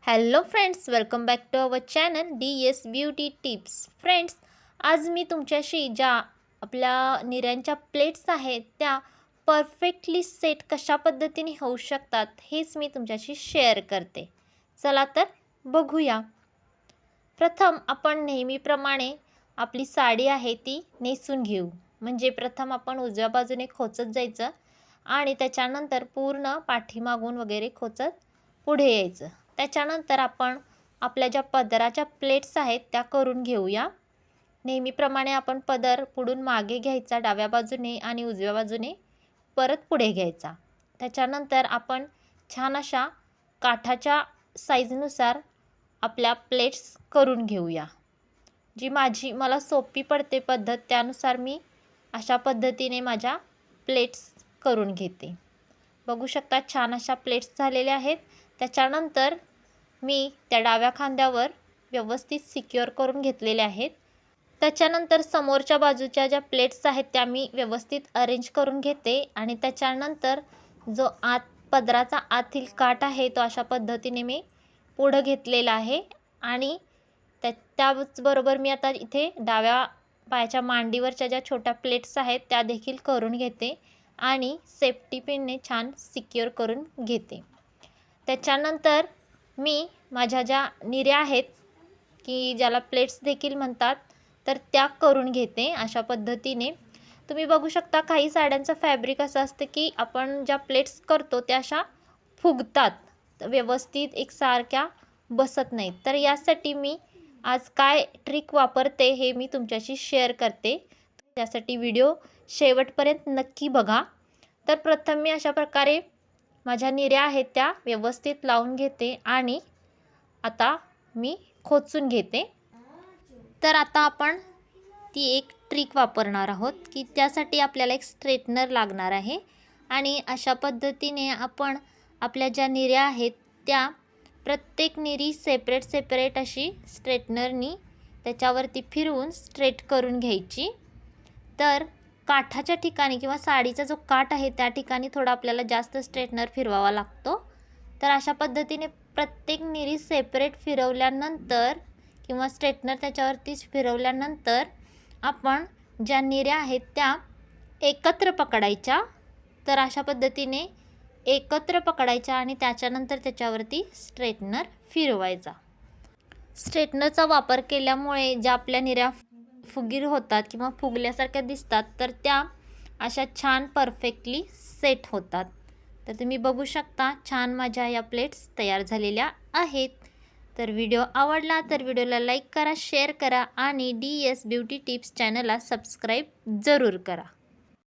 Hello friends, welcome back to our channel DS beauty tips. Friends, आज मी तुमच्याशी ज्या आपल्या निऱ्यांच्या प्लेट्स आहेत त्या परफेक्टली सेट कशा पद्धतीने होऊ शकतात हेच मी तुमच्याशी शेअर करते. चला तर बघूया. प्रथम आपण नेहमीप्रमाणे आपली साडी आहे ती नेसून घेऊ. म्हणजे प्रथम आपण उजव्या बाजूने खोचत जायचं आणि त्याच्यानंतर पूर्ण पाठीमागून वगैरे खोचत पुढे यायचं. त्याच्यानंतर आपण आपल्या ज्या पदराच्या प्लेट्स आहेत त्या करून घेऊया. नेहमीप्रमाणे आपण पदर पुढून मागे घ्यायचा डाव्या बाजूने आणि उजव्या बाजूने परत पुढे घ्यायचा. त्याच्यानंतर आपण छान अशा काठाच्या साईजनुसार आपल्या प्लेट्स करून घेऊया. जी मला सोपी पडते पद्धत त्यानुसार मी अशा पद्धतीने माझ्या प्लेट्स करून घेते. बघू शकता छान अशा प्लेट्स झालेल्या आहेत. त्याच्यानंतर मी त्या डाव्या खांद्यावर व्यवस्थित सिक्युअर करून घेतलेल्या आहेत. त्याच्यानंतर समोरच्या बाजूच्या ज्या प्लेट्स आहेत त्या मी व्यवस्थित अरेंज करून घेते आणि त्याच्यानंतर जो पदराचा आतील काठ आहे तो अशा पद्धतीने मी पुढं घेतलेला आहे आणि त्याचबरोबर मी आता इथे डाव्या पायाच्या मांडीवरच्या ज्या छोट्या प्लेट्स आहेत त्या देखील करून घेते आणि सेफ्टी पिनने छान सिक्युअर करून घेते. त्याच्यानंतर मी माझ्या ज्या निऱ्या आहेत की ज्याला प्लेट्स देखील म्हणतात तर त्या करून घेते अशा पद्धतीने. तुम्ही बघू शकता काही साड्यांचं फॅब्रिक असं असतं की आपण ज्या प्लेट्स करतो त्या अशा फुगतात, व्यवस्थित एकसारख्या बसत नाहीत. तर यासाठी मी आज काय ट्रिक वापरते हे मी तुमच्याशी शेअर करते. त्यासाठी व्हिडिओ शेवटपर्यंत नक्की बघा. तर प्रथम मी अशा प्रकारे माझ्या निऱ्या आहेत त्या व्यवस्थित लावून घेते आणि आता मी खोचून घेते. तर आता आपण ती एक ट्रिक वापरणार आहोत की त्यासाठी आपल्याला एक स्ट्रेटनर लागणार आहे आणि अशा पद्धतीने आपण आपल्या ज्या निऱ्या आहेत त्या प्रत्येक निरी सेपरेट अशी स्ट्रेटनरनी त्याच्यावरती फिरवून स्ट्रेट करून घ्यायची. तर काठाच्या ठिकाणी किंवा साडीचा जो काठ आहे त्या ठिकाणी थोडा आपल्याला जास्त स्ट्रेटनर फिरवावा लागतो. तर अशा पद्धतीने प्रत्येक निरी सेपरेट फिरवल्यानंतर किंवा स्ट्रेटनर त्याच्यावरतीच फिरवल्यानंतर आपण ज्या निऱ्या आहेत त्या एकत्र पकडायच्या. तर अशा पद्धतीने एकत्र पकडायच्या आणि त्याच्यानंतर त्याच्यावरती स्ट्रेटनर फिरवायचा. स्ट्रेटनरचा वापर केल्यामुळे ज्या आपल्या निऱ्या फुगीर होतात किंवा फुगल्यासारख्या दिसतात तर त्या अशा छान परफेक्टली सेट होतात. तर तुम्ही बघू शकता छान माझ्या या प्लेट्स तयार झालेल्या आहेत. तर व्हिडिओ आवडला तर व्हिडिओला लाईक करा, शेअर करा आणि DS ब्युटी टिप्स चॅनलला सबस्क्राईब जरूर करा.